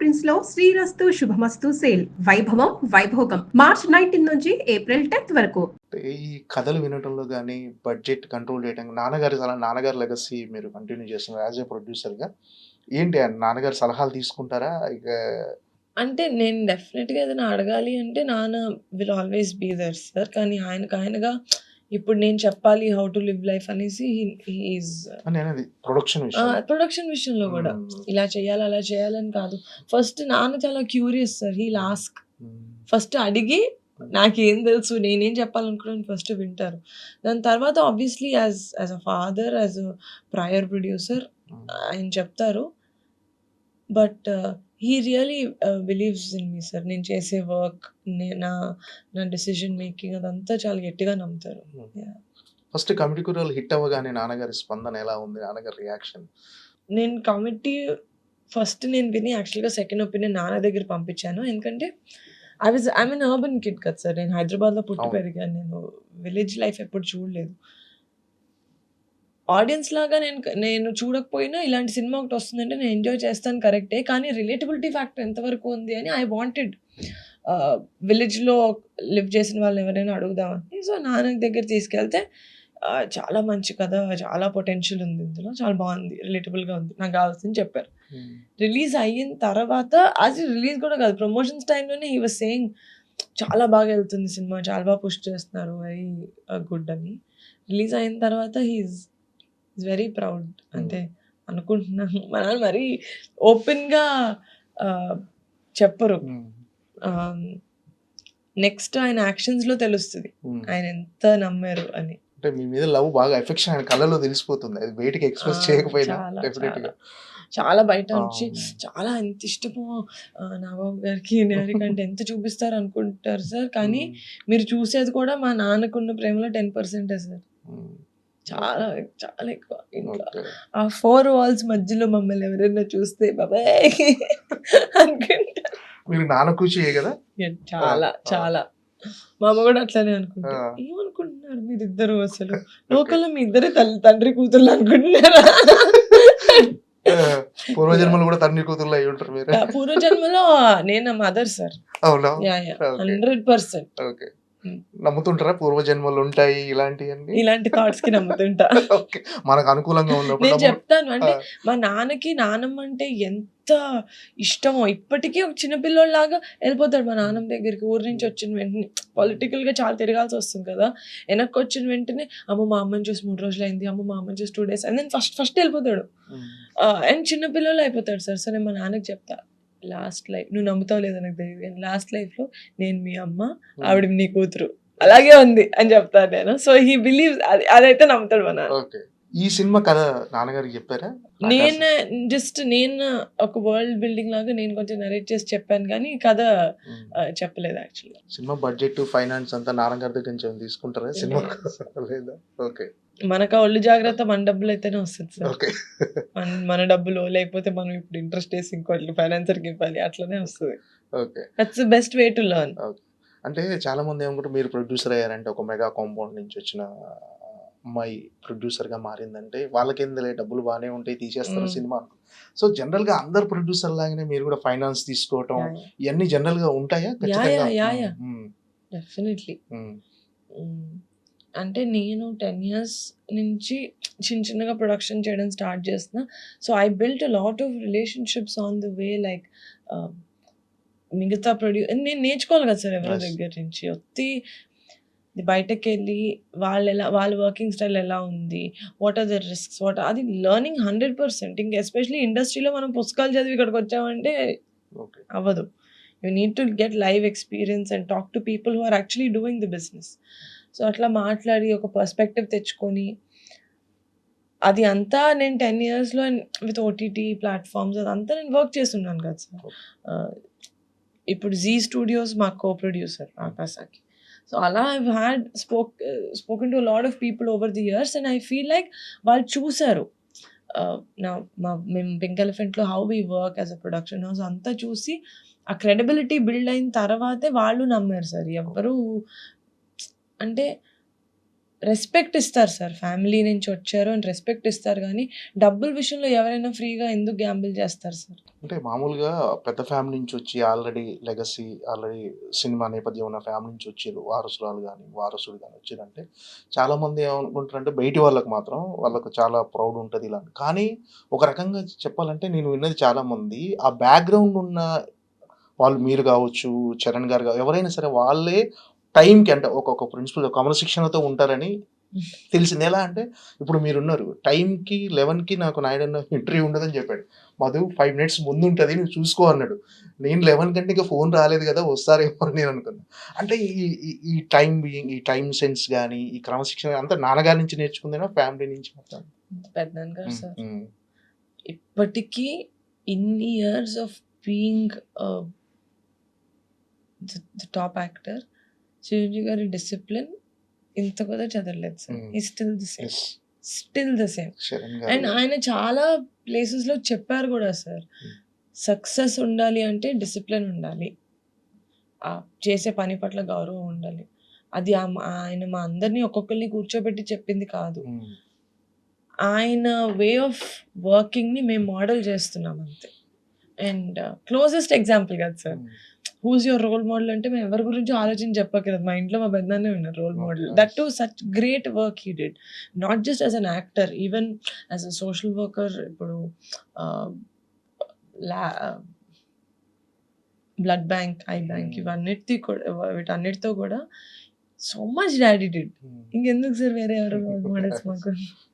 Prints లో శ్రీరస్తు శుభమస్తు sale వైభవం Vaibhogam March 19 నుంచి ఏప్రిల్ 10th వరకు. ఈ కథలు వినటంలో గాని, బడ్జెట్ కంట్రోల్ చేయటం నాన్నగారి లెగసీ మీరు కంటిన్యూ చేస్తున్నారు యాస్ ఎ ప్రొడ్యూసర్‌గా. ఏంటి నాన్నగారి సలహాలు తీసుకుంటారా? అంటే నేను డెఫినెట్‌గా ఏదైనా అడగాలి అంటే నాన్న will always be there sir. కానీ ఆయనగా ఇప్పుడు నేను చెప్పాలి హౌ టు లివ్ లైఫ్ అనేసి హి ఈజ్ నేనది ప్రొడక్షన్ విషయంలో. ప్రొడక్షన్ విషయంలో గూడా ఇలా చేయాలి, అలా చేయాలని కాదు. ఫస్ట్ నాన్న చాలా curious sir. He'll ask. First అడిగి నాకేం తెలుసు, నేనేం చెప్పాలనుకున్నాను ఫస్ట్ వింటారు. దాని తర్వాత obviously as a father, as a prior producer ఆయన చెప్తారు. But he really believes in me sir. నేను చేసే వర్క్, నా డెసిషన్ మేకింగ్ అదంతా చాలా గట్టిగా నమ్ముతారు. ఫస్ట్ కమిటీ కుర్రాళ్ళు హిట్ అవ్వగానే నాన్నగారి స్పందన ఎలా ఉంది? నాన్నగారి రియాక్షన్? నేను కమిటీ ఫస్ట్ నేను విని యాక్చువల్‌గా సెకండ్ ఒపీనియన్ నాన్న దగ్గర పంపించాను. ఎందుకంటే ఐఎమ్ ఎన్ అర్బన్ కిడ్ కదా సార్. నేను హైదరాబాద్‌లో పుట్టి అవును. పెరిగాను. నేను విలేజ్ లైఫ్ ఎప్పుడు చూడలేదు. ఆడియన్స్ లాగా నేను చూడకపోయినా ఇలాంటి సినిమా ఒకటి వస్తుందంటే నేను ఎంజాయ్ చేస్తాను కరెక్టే. కానీ రిలేటబిలిటీ ఫ్యాక్టర్ ఎంతవరకు ఉంది అని ఐ వాంటెడ్ విలేజ్‌లో లివ్ చేసిన వాళ్ళని ఎవరైనా అడుగుదామని. సో నాన్న దగ్గర తీసుకెళ్తే చాలా మంచి కథ, చాలా పొటెన్షియల్ ఉంది ఇందులో, చాలా బాగుంది, రిలేటబుల్‌గా ఉంది, నాకు కావాల్సింది చెప్పారు. రిలీజ్ అయిన తర్వాత అది రిలీజ్ కూడా కాదు, ప్రమోషన్స్ టైంలోనే హీ వాస్ సేయింగ్ చాలా బాగా వెళ్తుంది సినిమా, చాలా బాగా పుష్ చేస్తున్నారు, వెరీ గుడ్ అని. రిలీజ్ అయిన తర్వాత ఈజ్ వెరీ ప్రౌడ్. అంటే అనుకుంటున్నాను మా నాన్న మరీ ఓపెన్‌గా చెప్పరు. నెక్స్ట్ ఆయన యాక్షన్స్‌లో తెలుస్తది ఆయన ఎంత నమ్మారు అని. అంటే మీ మీద లవ్ బాగా ఎఫెక్షన్ ఆయన కళ్ళలో తెలిసిపోతుంది. అది బయటికి ఎక్స్‌ప్రెస్ చేయకపోయినా చాలా డెఫినెట్‌గా. చాలా బయట నుంచి చాలా ఎంత ఇష్టమో నాగబాబు గారికి, నేహారిక అంటే ఎంత చూపిస్తారు అనుకుంటారు సార్. కానీ మీరు చూసేది కూడా మా నాన్నకున్న ప్రేమలో 10% సార్. చాలా చాలా ఎక్కువ. ఇంట్లో ఓకే. ఆ 4 వాల్స్ మధ్యలో మమ్మల్ని ఎవరైనా చూస్తే బాబాయ్ అనుకుంటా. మీరు నాన్న కూచియే కదా? చాలా చాలా. మా అమ్మ కూడా అట్లానే అనుకుంటా. ఏమనుకుంటున్నారు మీరిద్దరు అసలు? లోకల్లో మీ ఇద్దరే తండ్రి కూతుర్లు అనుకుంటున్నారా? పూర్వజన్మలో కూడా తండ్రి కూతుర్లు అయి ఉంటారు మీరు. పూర్వజన్మలో నేను మదర్ సార్. అవునా? 100%. ఓకే. నమ్ముతుంటారా పూర్వజన్మలు ఉంటాయి ఇలాంటివన్నీ? ఇలాంటి థాట్స్ కి నమ్ముతుంటా. ఓకే. మనకు అనుకూలంగా ఉన్నప్పుడు నేను చెప్తాను. అంటే మా నాన్నకి నానమ్మ అంటే ఎంత ఇష్టమో, ఇప్పటికీ ఒక చిన్నపిల్లోడిలాగా వెళ్ళిపోతాడు మా నాన్నమ్మ దగ్గరికి. ఊరి నుంచి వచ్చిన వెంటనే పొలిటికల్ గా చాలా తిరగాల్సి వస్తుంది కదా, వెనక్కి వచ్చిన వెంటనే అమ్మ మా అమ్మని చూసి 3 రోజులు అయింది, అమ్మ మా అమ్మని చూసి 2 days అండ్ దెన్ ఫస్ట్ వెళ్ళిపోతాడు. అండ్ చిన్నపిల్లలు అయిపోతాడు సార్. సో నేను మా నాన్నకి చెప్తా, లాస్ట్ లైఫ్ నువ్వు నమ్ముతావు లేదా నాకు తెలియదు, లాస్ట్ లైఫ్ లో నేను మీ అమ్మ, ఆవిడ నీ కూతురు అలాగే ఉంది అని చెప్తాను నేను. సో హీ బిలీవ్స్, అదైతే నమ్ముతాడు మా నాన్న. ఓకే. ఈ సినిమా కథ నాన్నగారికి చెప్పారా? నేను ఒక వరల్డ్ బిల్డింగ్ లాగా నేను కొంచెం నరేట్ చేసి చెప్పాను కానీ కథ చెప్పలేదు యాక్చువల్గా. సినిమా బడ్జెట్, ఫైనాన్స్ అంతా నాన్నగారి దగ్గర నుంచి తీసుకుంటారా సినిమా? లేదా? ఓకే. మనకు ఒళ్ళు జాగ్రత్త, మన డబ్బులు అయితేనే వస్తుంది సార్. ఓకే. మన డబ్బులు, లేకపోతే మనం ఇప్పుడు ఇంట్రెస్ట్ వేసి ఇంకోటి ఫైనాన్సర్కి ఇవ్వాలి, అట్లనే వస్తుంది. Okay. That's the best way to learn. అంటే చాలా మంది ఏమనుకుంటారు, మీరు ప్రొడ్యూసర్ అయ్యారంటే ఒక మెగా కాంపౌండ్ నుంచి వచ్చిన అమ్మాయి ప్రొడ్యూసర్గా మారిందంటే వాళ్ళకేందులే డబ్బులు బాగానే ఉంటాయి తీసేస్తారు సినిమా. సో జనరల్గా అందరు ప్రొడ్యూసర్ లాగానే మీరు కూడా ఫైనాన్స్ తీసుకోవటం ఇవన్నీ జనరల్గా ఉంటాయా? డెఫినెట్లీ. అంటే నేను 10 years నుంచి చిన్నగా ప్రొడక్షన్ చేయడం స్టార్ట్ చేసిన. So I built a lot of relationships on the way. Like మిగతా నేను నేర్చుకోవాలి కదా సార్ ఎవరి దగ్గర నుంచి. వచ్చి బయటకు వెళ్ళి వాళ్ళ వర్కింగ్ స్టైల్ ఎలా ఉంది, వాట్ ఆర్ ద రిస్క్స్, అది లెర్నింగ్ 100%. ఇంకా ఎస్పెషలీ ఇండస్ట్రీలో మనం పుస్తకాలు చదివి ఇక్కడికి వచ్చామంటే అవ్వదు. You need to get live experience and talk to people who are actually doing the business. So అట్లా మాట్లాడి ఒక పర్స్పెక్టివ్ తెచ్చుకొని అది అంతా నేను 10 yearsలో విత్ ఓటీటీ ప్లాట్ఫామ్స్ అదంతా నేను వర్క్ చేస్తున్నాను కదా సార్. ఇప్పుడు జీ స్టూడియోస్ మా కో ప్రొడ్యూసర్ ఆకాశాకి. సో అలా I've had spoken to lot of people over the years and I feel like వాళ్ళు చూసారు మేము పింక్ ఎలిఫెంట్లో how we work as a production house అంతా చూసి ఆ క్రెడిబిలిటీ బిల్డ్ అయిన తర్వాతే వాళ్ళు నమ్మారు సార్. ఎవ్వరు అంటే రెస్పెక్ట్ ఇస్తారు సార్. ఫ్యామిలీ నుంచి వచ్చారు అని రెస్పెక్ట్ ఇస్తారు గానీ, డబ్బుల విషయంలో ఎవరైనా ఫ్రీగా ఎందుకు గ్యాంబుల్ చేస్తారు సార్? అంటే మామూలుగా పెద్ద ఫ్యామిలీ నుంచి వచ్చి ఆల్రెడీ లెగసీ, ఆల్రెడీ సినిమా నేపథ్యం ఉన్న ఫ్యామిలీ నుంచి వచ్చిర్రు. వారసురాలు గాని, వారసుడు గాని వచ్చిర్రంటే చాలామంది ఏమనుకుంటారంటే బయటి వాళ్ళకి మాత్రం వాళ్ళకి చాలా ప్రౌడ్ ఉంటది ఇలా అని. కానీ ఒక రకంగా చెప్పాలంటే నేను విన్నది చాలామంది ఆ బ్యాక్‌గ్రౌండ్ ఉన్న వాళ్ళు మీరు కావచ్చు, చరణ్ గారు ఎవరైనా సరే వాళ్ళే టైంకి అంటే ఒక ప్రిన్సిపల్ క్రమశిక్షణతో ఉంటారని తెలిసింది. ఎలా అంటే ఇప్పుడు మీరున్నారు. టైంకి 11కి నాకు నాయుడన్న ఇంటర్వ్యూ ఉండదని చెప్పాడు. మధు 5 మినిట్స్ ముందుంటది నువ్వు చూసుకో అన్నాడు. నేను 11 కంటే ఇక ఫోన్ రాలేదు కదా! వస్తారేమో అని నేను అనుకున్నా. అంటే ఈ ఈ ఈ టైమ్ బీయింగ్, ఈ టైమ్ సెన్స్ గాని, ఈ క్రమశిక్షణ అంతా నాన్నగారి నుంచి నేర్చుకుందేనా? ఫ్యామిలీ నుంచి మొత్తం? పెద్దనాన్న గారు సార్. హ్మ్. ఇప్పటికీ ఇన్ని years of being the top actor Chiranjeevi గారి డిసిప్లిన్ ఇంత కూడా చదవలేదు సార్. హ్మ్. ఈ still the same. Yes. Still the same. Charan and గారు. ఆయన చాలా ప్లేసెస్‌లో చెప్పారు కూడా సార్. హ్మ్. సక్సెస్ ఉండాలి అంటే డిసిప్లిన్ ఉండాలి. చేసే పని పట్ల గౌరవం ఉండాలి. అది ఆయన మా అందరిని ఒక్కొక్కరిని కూర్చోబెట్టి చెప్పింది కాదు. హ్మ్. ఆయన వే ఆఫ్ వర్కింగ్‌ని మేము మోడల్ చేస్తున్నాం అంతే. అండ్ క్లోజెస్ట్ ఎగ్జాంపుల్ కదా సార్. హ్మ్. హూస్ యువర్ రోల్ మోడల్ అంటే మేము ఎవరి గురించి ఆలోచించి చెప్పక్కర్లేదు. మా ఇంట్లో మా పెద్దనాన్నే ఉన్నారు role model. Okay. That to such great work he did. Not just as an actor, even as a social worker. ఇప్పుడు లా బ్లడ్ బ్యాంక్, ఐ బ్యాంక్ వీటన్నిటితో కూడా సో మచ్ డాడీ డిడ్. హ్మ్. ఇంకెందుకు సార్ వేరే ఎవరు రోల్ మోడల్స్ మాకు?